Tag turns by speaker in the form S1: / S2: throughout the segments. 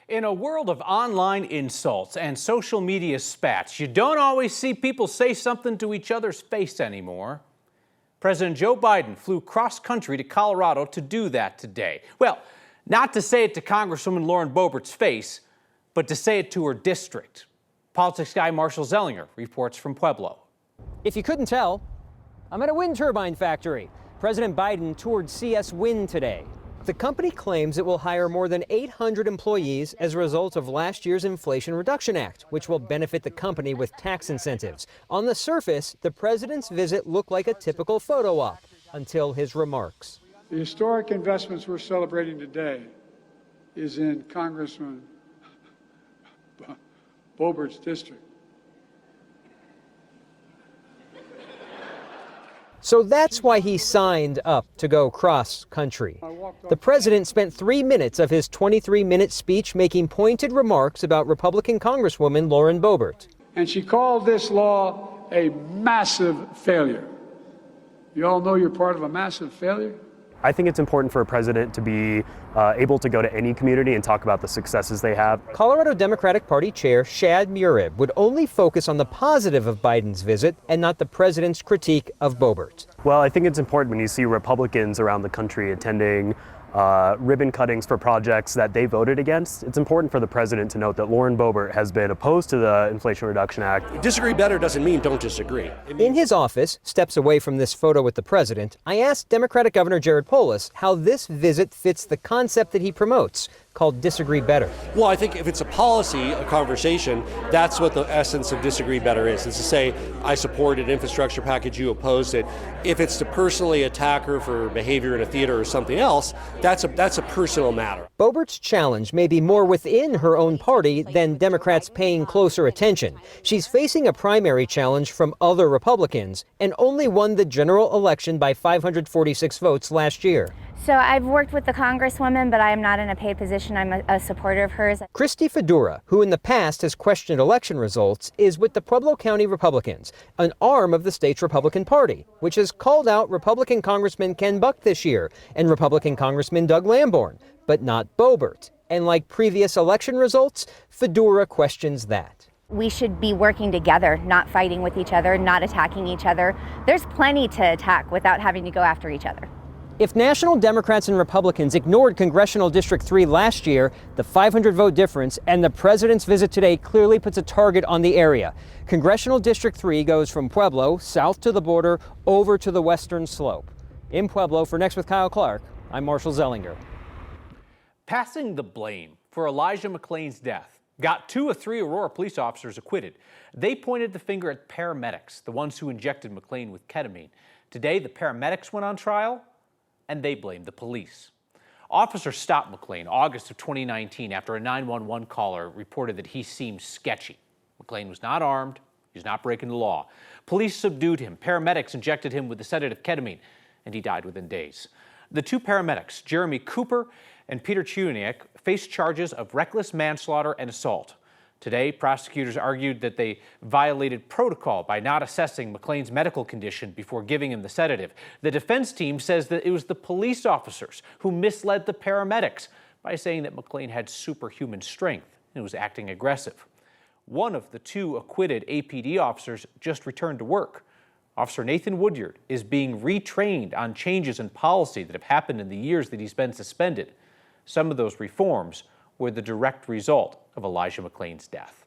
S1: In a world of online insults and social media spats, you don't always see people say something to each other's face anymore. President Joe Biden flew cross-country to Colorado to do that today. Well, not to say it to Congresswoman Lauren Boebert's face, but to say it to her district. Politics guy Marshall Zellinger reports from Pueblo.
S2: If you couldn't tell, I'm at a wind turbine factory. President Biden toured CS Wind today. The company claims it will hire more than 800 employees as a result of last year's Inflation Reduction Act, which will benefit the company with tax incentives. On the surface, the president's visit looked like a typical photo op until his remarks.
S3: The historic investments we're celebrating today is in Congressman Boebert's district.
S2: So that's why he signed up to go cross-country. The president spent 3 minutes of his 23-minute speech making pointed remarks about Republican Congresswoman Lauren Boebert.
S3: And she called this law a massive failure. You all know you're part of a massive failure?
S4: I think it's important for a president to be able to go to any community and talk about the successes they have.
S2: Colorado Democratic Party Chair Shad Murib would only focus on the positive of Biden's visit and not the president's critique of Boebert.
S4: Well, I think it's important when you see Republicans around the country attending ribbon cuttings for projects that they voted against. It's important for the president to note that Lauren Boebert has been opposed to the Inflation Reduction Act.
S5: Disagree better doesn't mean don't disagree.
S2: In his office, steps away from this photo with the president, I asked Democratic Governor Jared Polis how this visit fits the concept that he promotes, called disagree better.
S5: Well, I think if it's a policy, a conversation, that's what the essence of disagree better is. It's to say, I support an infrastructure package, you opposed it. If it's to personally attack her for behavior in a theater or something else, that's a personal matter.
S2: Boebert's challenge may be more within her own party than Democrats paying closer attention. She's facing a primary challenge from other Republicans and only won the general election by 546 votes last year.
S6: So I've worked with the Congresswoman, but I am not in a paid position. I'm a supporter of hers.
S2: Christy Fedora, who in the past has questioned election results, is with the Pueblo County Republicans, an arm of the state's Republican Party, which has called out Republican Congressman Ken Buck this year and Republican Congressman Doug Lamborn, but not Boebert. And like previous election results, Fedora questions that.
S6: We should be working together, not fighting with each other, not attacking each other. There's plenty to attack without having to go after each other.
S2: If national Democrats and Republicans ignored Congressional District 3 last year, the 500-vote difference and the president's visit today clearly puts a target on the area. Congressional District 3 goes from Pueblo, south to the border, over to the western slope. In Pueblo, for Next with Kyle Clark, I'm Marshall Zellinger.
S1: Passing the blame for Elijah McClain's death got 2 of 3 Aurora police officers acquitted. They pointed the finger at paramedics, the ones who injected McClain with ketamine. Today, the paramedics went on trial, and they blamed the police. Officers stopped McClain August of 2019 after a 911 caller reported that he seemed sketchy. McClain was not armed. He was not breaking the law. Police subdued him. Paramedics injected him with the sedative ketamine, and he died within days. The 2 paramedics, Jeremy Cooper and Peter Chiuniak, faced charges of reckless manslaughter and assault. Today, prosecutors argued that they violated protocol by not assessing McClain's medical condition before giving him the sedative. The defense team says that it was the police officers who misled the paramedics by saying that McClain had superhuman strength and was acting aggressive. One of the 2 acquitted APD officers just returned to work. Officer Nathan Woodyard is being retrained on changes in policy that have happened in the years that he's been suspended. Some of those reforms were the direct result of Elijah McClain's death.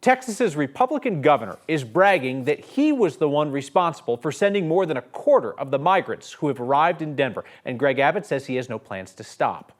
S1: Texas's Republican governor is bragging that he was the one responsible for sending more than a quarter of the migrants who have arrived in Denver, and Greg Abbott says he has no plans to stop.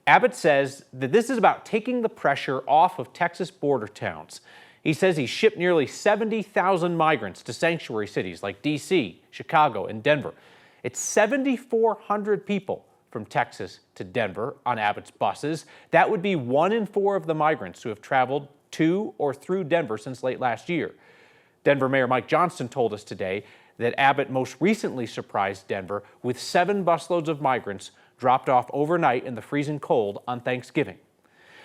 S1: Abbott says that this is about taking the pressure off of Texas border towns. He says he shipped nearly 70,000 migrants to sanctuary cities like D.C., Chicago, and Denver. It's 7,400 people from Texas to Denver on Abbott's buses. That would be 1 in 4 of the migrants who have traveled to or through Denver since late last year. Denver Mayor Mike Johnston told us today that Abbott most recently surprised Denver with 7 busloads of migrants dropped off overnight in the freezing cold on Thanksgiving.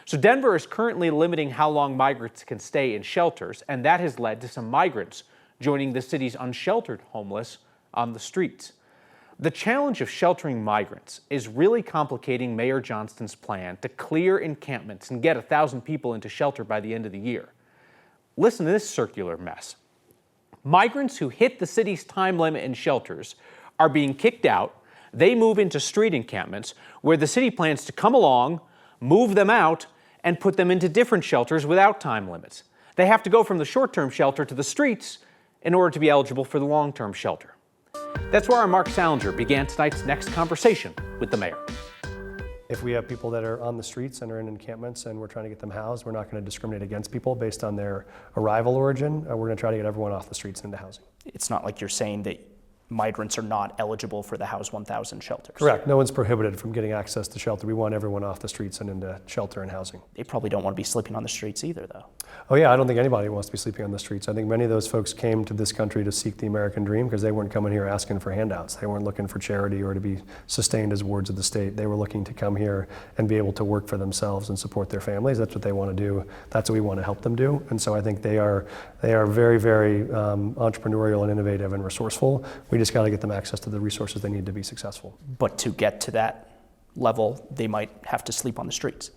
S1: So Denver is currently limiting how long migrants can stay in shelters, and that has led to some migrants joining the city's unsheltered homeless on the streets. The challenge of sheltering migrants is really complicating Mayor Johnston's plan to clear encampments and get 1,000 people into shelter by the end of the year. Listen to this circular mess. Migrants who hit the city's time limit in shelters are being kicked out. They move into street encampments where the city plans to come along, move them out, and put them into different shelters without time limits. They have to go from the short-term shelter to the streets in order to be eligible for the long-term shelter. That's where our Mark Salinger began tonight's next conversation with the mayor.
S7: If we have people that are on the streets and are in encampments and we're trying to get them housed, we're not going to discriminate against people based on their arrival origin. We're going to try to get everyone off the streets and into housing.
S8: It's not like you're saying that migrants are not eligible for the House 1000 shelters.
S7: Correct. No one's prohibited from getting access to shelter. We want everyone off the streets and into shelter and housing.
S8: They probably don't want to be sleeping on the streets either, though.
S7: Oh yeah, I don't think anybody wants to be sleeping on the streets. I think many of those folks came to this country to seek the American dream because they weren't coming here asking for handouts. They weren't looking for charity or to be sustained as wards of the state. They were looking to come here and be able to work for themselves and support their families. That's what they want to do. That's what we want to help them do. And so I think they are very, very entrepreneurial and innovative and resourceful. We just got to get them access to the resources they need to be successful.
S8: But to get to that level, they might have to sleep on the streets.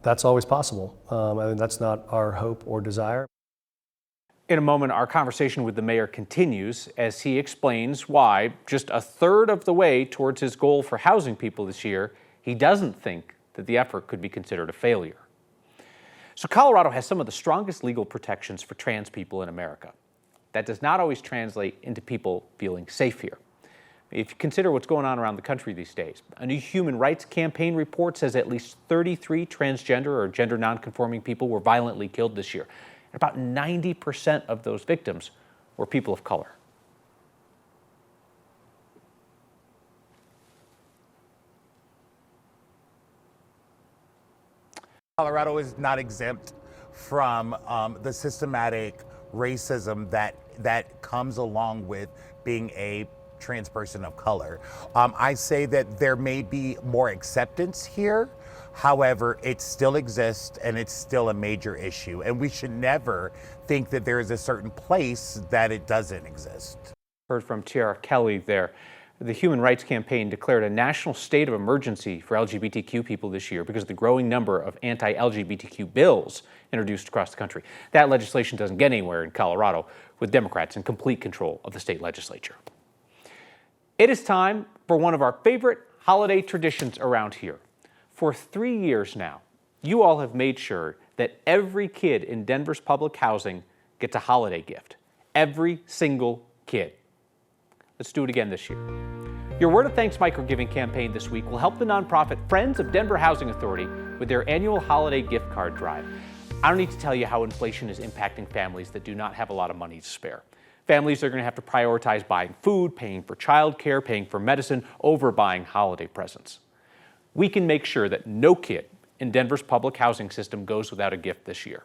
S7: That's always possible. I mean, that's not our hope or desire.
S1: In a moment, our conversation with the mayor continues as he explains why, just a third of the way towards his goal for housing people this year, he doesn't think that the effort could be considered a failure. So Colorado has some of the strongest legal protections for trans people in America. That does not always translate into people feeling safe here. If you consider what's going on around the country these days, a new human rights campaign report says at least 33 transgender or gender nonconforming people were violently killed this year. And about 90% of those victims were people of color.
S9: Colorado is not exempt from the systematic racism that comes along with being a trans person of color. I say that there may be more acceptance here. However, it still exists and it's still a major issue. And we should never think that there is a certain place that it doesn't exist.
S1: Heard from Tiara Kelly there. The Human Rights Campaign declared a national state of emergency for LGBTQ people this year because of the growing number of anti-LGBTQ bills introduced across the country. That legislation doesn't get anywhere in Colorado with Democrats in complete control of the state legislature. It is time for one of our favorite holiday traditions around here. For 3 years now, you all have made sure that every kid in Denver's public housing gets a holiday gift. Every single kid. Let's do it again this year. Your Word of Thanks microgiving campaign this week will help the nonprofit Friends of Denver Housing Authority with their annual holiday gift card drive. I don't need to tell you how inflation is impacting families that do not have a lot of money to spare. Families are going to have to prioritize buying food, paying for childcare, paying for medicine, over buying holiday presents. We can make sure that no kid in Denver's public housing system goes without a gift this year.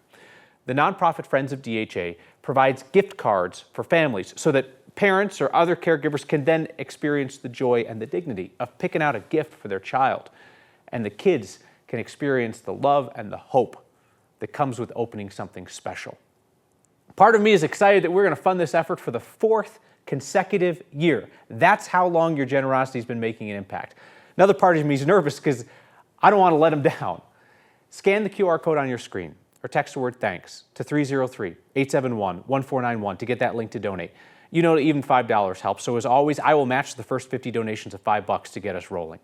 S1: The nonprofit Friends of DHA provides gift cards for families so that parents or other caregivers can then experience the joy and the dignity of picking out a gift for their child. And the kids can experience the love and the hope that comes with opening something special. Part of me is excited that we're going to fund this effort for the 4th consecutive year. That's how long your generosity has been making an impact. Another part of me is nervous because I don't want to let them down. Scan the QR code on your screen or text the word thanks to 303-871-1491 to get that link to donate. You know, even $5 helps. So as always, I will match the first 50 donations of $5 to get us rolling.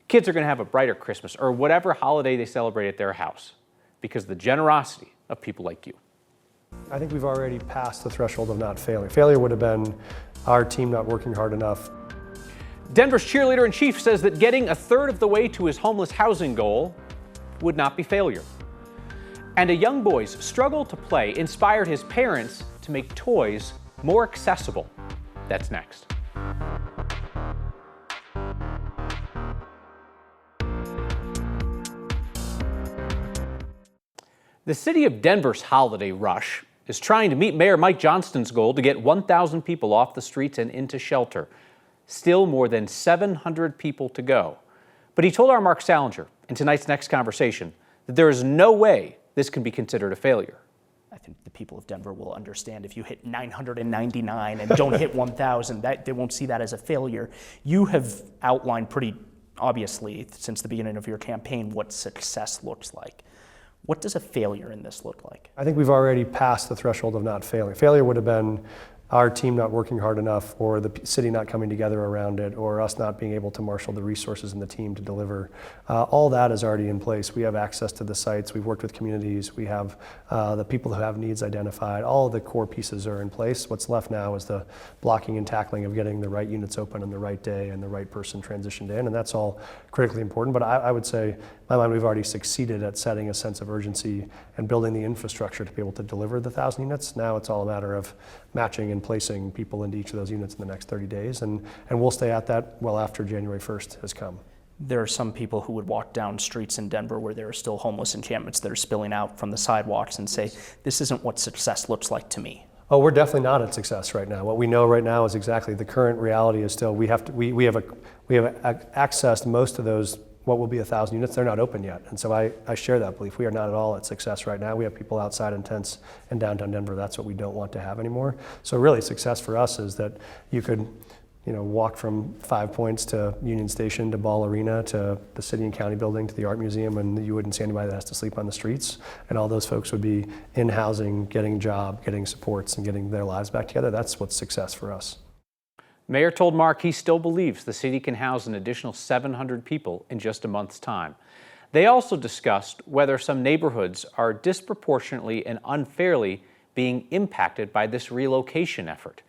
S1: Kids are going to have a brighter Christmas or whatever holiday they celebrate at their house because of the generosity of people like you.
S7: I think we've already passed the threshold of not failing. Failure would have been our team not working hard enough.
S1: Denver's cheerleader-in-chief says that getting a third of the way to his homeless housing goal would not be failure. And a young boy's struggle to play inspired his parents to make toys more accessible. That's next. The city of Denver's holiday rush is trying to meet Mayor Mike Johnston's goal to get 1,000 people off the streets and into shelter. Still more than 700 people to go. But he told our Mark Salinger in tonight's next conversation that there is no way this can be considered a failure.
S8: I think the people of Denver will understand if you hit 999 and don't hit 1,000, that they won't see that as a failure. You have outlined pretty obviously since the beginning of your campaign what success looks like. What does a failure in this look like?
S7: I think we've already passed the threshold of not failing. Failure would have been our team not working hard enough, or the city not coming together around it, or us not being able to marshal the resources in the team to deliver. All that is already in place. We have access to the sites, we've worked with communities, we have the people who have needs identified. All of the core pieces are in place. What's left now is the blocking and tackling of getting the right units open on the right day and the right person transitioned in, and that's all critically important. But I would say, in my mind, we've already succeeded at setting a sense of urgency and building the infrastructure to be able to deliver the 1,000 units. Now it's all a matter of matching and placing people into each of those units in the next 30 days, and we'll stay at that well after January 1st has come.
S8: There are some people who would walk down streets in Denver where there are still homeless encampments that are spilling out from the sidewalks and say, this isn't what success looks like to me.
S7: Oh, we're definitely not at success right now. What we know right now is exactly the current reality is still we have accessed most of those what will be 1,000 units. They're not open yet, and so I share that belief. We are not at all at success right now. We have people outside in tents in downtown Denver. That's what we don't want to have anymore. So really, success for us is that you could, walk from 5 Points to Union Station to Ball Arena to the City and County Building to the Art Museum, and you wouldn't see anybody that has to sleep on the streets. And all those folks would be in housing, getting a job, getting supports, and getting their lives back together. That's what's success for us.
S1: Mayor told Mark he still believes the city can house an additional 700 people in just a month's time. They also discussed whether some neighborhoods are disproportionately and unfairly being impacted by this relocation effort.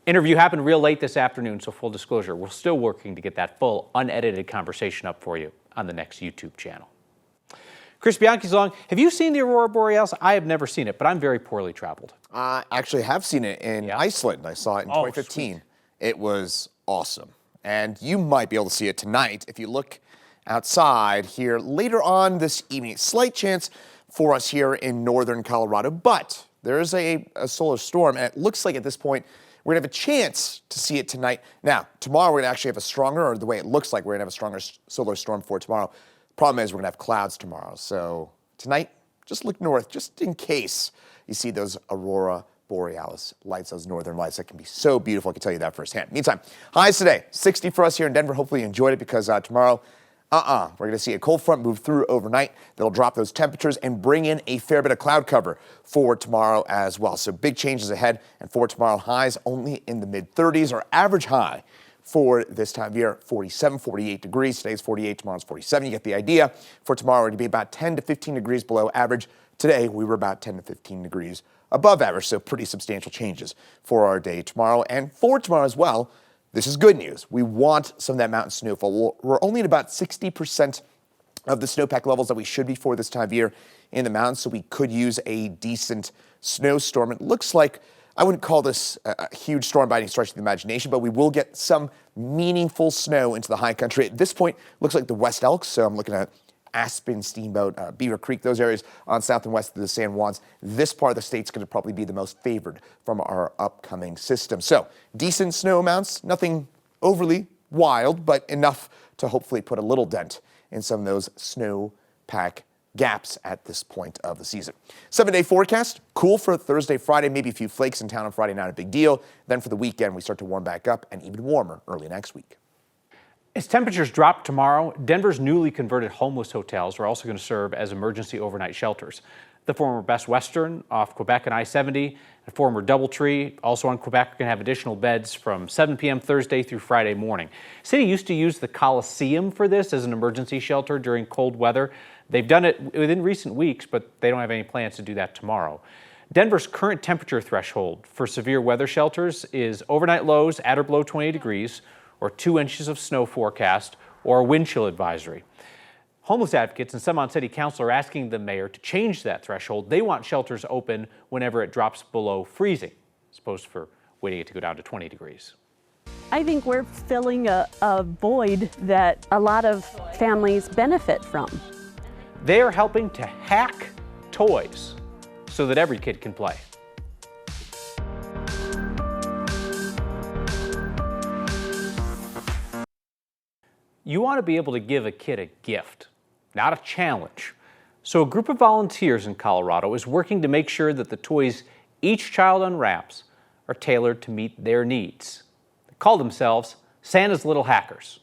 S1: Interview happened real late this afternoon, so full disclosure, we're still working to get that full, unedited conversation up for you on the next YouTube channel. Chris Bianchi's along. Have you seen the Aurora Borealis? I have never seen it, but I'm very poorly traveled.
S10: I actually have seen it in Iceland. I saw it in 2015. Sweet. It was awesome. And you might be able to see it tonight if you look outside here later on this evening. Slight chance for us here in northern Colorado, but there is a solar storm, and it looks like at this point we're going to have a chance to see it tonight. Now, tomorrow we're going to actually have a stronger, or the way it looks like we're going to have a stronger solar storm for tomorrow. Problem is we're going to have clouds tomorrow. So tonight, just look north, just in case you see those Aurora Borealis lights, those northern lights. That can be so beautiful. I can tell you that firsthand. Meantime, highs today, 60 for us here in Denver. Hopefully you enjoyed it, because tomorrow, we're going to see a cold front move through overnight. That'll drop those temperatures and bring in a fair bit of cloud cover for tomorrow as well. So big changes ahead. And for tomorrow, highs only in the mid-30s. Our average high for this time of year, 47, 48 degrees. Today's 48, tomorrow's 47. You get the idea. For tomorrow, it'll be about 10 to 15 degrees below average. Today, we were about 10 to 15 degrees above average, so pretty substantial changes for our day tomorrow. And for tomorrow as well, this is good news. We want some of that mountain snowfall. We're only at about 60% of the snowpack levels that we should be for this time of year in the mountains, so we could use a decent snowstorm. It looks like, I wouldn't call this a huge storm by any stretch of the imagination, but we will get some meaningful snow into the high country. At this point, looks like the West Elks, so I'm looking at Aspen, Steamboat, Beaver Creek, those areas on south and west of the San Juans. This part of the state's going to probably be the most favored from our upcoming system. So decent snow amounts, nothing overly wild, but enough to hopefully put a little dent in some of those snowpack gaps at this point of the season. 7-day forecast, cool for Thursday, Friday, maybe a few flakes in town on Friday, not a big deal. Then for the weekend, we start to warm back up and even warmer early next week.
S1: As temperatures drop tomorrow, Denver's newly converted homeless hotels are also going to serve as emergency overnight shelters. The former Best Western off Quebec and I-70, and former Doubletree, also on Quebec, are going to have additional beds from 7 p.m. Thursday through Friday morning. City used to use the Coliseum for this as an emergency shelter during cold weather. They've done it within recent weeks, but they don't have any plans to do that tomorrow. Denver's current temperature threshold for severe weather shelters is overnight lows at or below 20 degrees, or 2 inches of snow forecast, or a wind chill advisory. Homeless advocates and some on city council are asking the mayor to change that threshold. They want shelters open whenever it drops below freezing, as opposed to waiting it to go down to 20 degrees.
S11: I think we're filling a void that a lot of families benefit from.
S1: They are helping to hack toys so that every kid can play. You want to be able to give a kid a gift, not a challenge. So a group of volunteers in Colorado is working to make sure that the toys each child unwraps are tailored to meet their needs. They call themselves Santa's Little Hackers.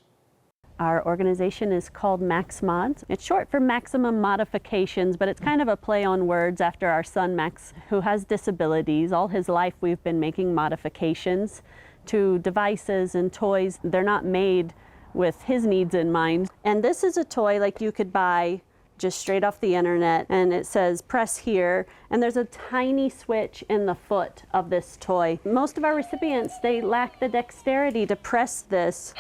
S11: Our organization is called MaxMods. It's short for Maximum Modifications, but it's kind of a play on words after our son Max, who has disabilities. All his life we've been making modifications to devices and toys. They're not made with his needs in mind. And this is a toy like you could buy just straight off the internet, and it says press here, and there's a tiny switch in the foot of this toy. Most of our recipients, they lack the dexterity to press this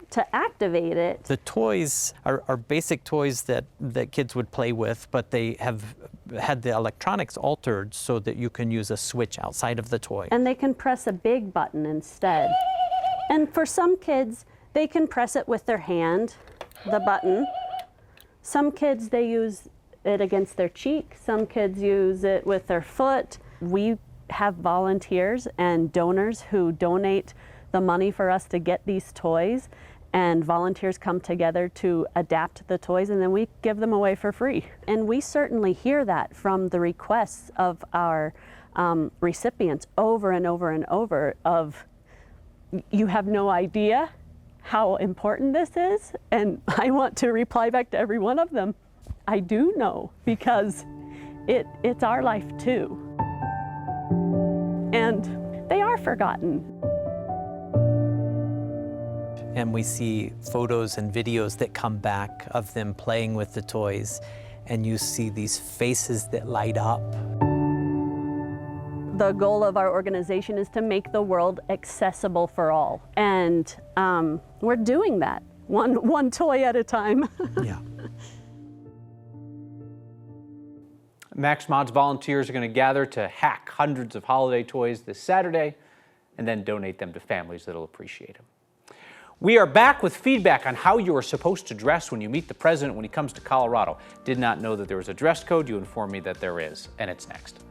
S11: to activate it.
S12: The toys are basic toys that kids would play with, but they have had the electronics altered so that you can use a switch outside of the toy.
S11: And they can press a big button instead. And for some kids, they can press it with their hand, the button. Some kids, they use it against their cheek. Some kids use it with their foot. We have volunteers and donors who donate the money for us to get these toys, and volunteers come together to adapt the toys, and then we give them away for free. And we certainly hear that from the requests of our recipients over and over and over of, you have no idea how important this is. And I want to reply back to every one of them, I do know, because it's our life too. And they are forgotten.
S12: And we see photos and videos that come back of them playing with the toys, and you see these faces that light up.
S11: The goal of our organization is to make the world accessible for all. And we're doing that, one toy at a time.
S12: Yeah.
S1: MaxMods volunteers are going to gather to hack hundreds of holiday toys this Saturday and then donate them to families that'll appreciate them. We are back with feedback on how you are supposed to dress when you meet the president when he comes to Colorado. Did not know that there was a dress code. You informed me that there is, and it's next.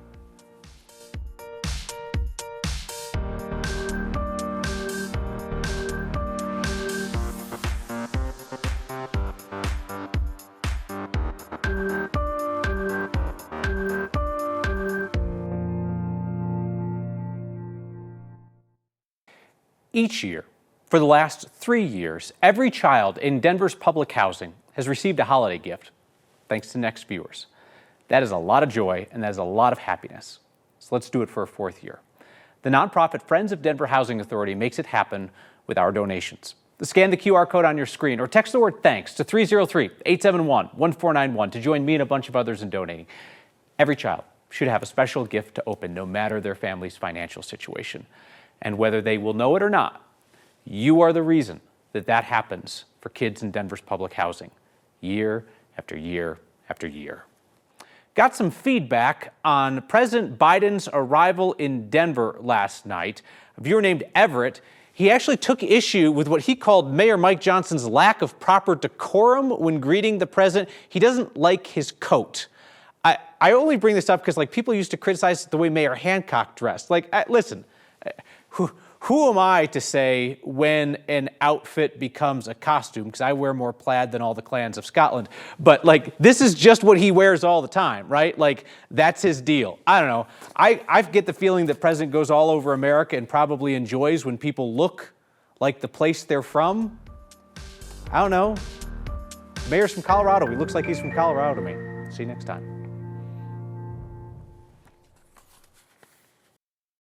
S1: Each year, for the last 3 years, every child in Denver's public housing has received a holiday gift, thanks to Next Viewers. That is a lot of joy, and that is a lot of happiness. So let's do it for a 4th year. The nonprofit Friends of Denver Housing Authority makes it happen with our donations. Scan the QR code on your screen or text the word THANKS to 303-871-1491 to join me and a bunch of others in donating. Every child should have a special gift to open, no matter their family's financial situation. And whether they will know it or not, you are the reason that that happens for kids in Denver's public housing, year after year after year. Got some feedback on President Biden's arrival in Denver last night. A viewer named Everett, he actually took issue with what he called Mayor Mike Johnson's lack of proper decorum when greeting the president. He doesn't like his coat. I only bring this up because people used to criticize the way Mayor Hancock dressed. Listen, who am I to say when an outfit becomes a costume? Because I wear more plaid than all the clans of Scotland. But this is just what he wears all the time, right? That's his deal. I don't know. I get the feeling that President goes all over America and probably enjoys when people look like the place they're from. I don't know. Mayor's from Colorado. He looks like he's from Colorado to me. See you next time.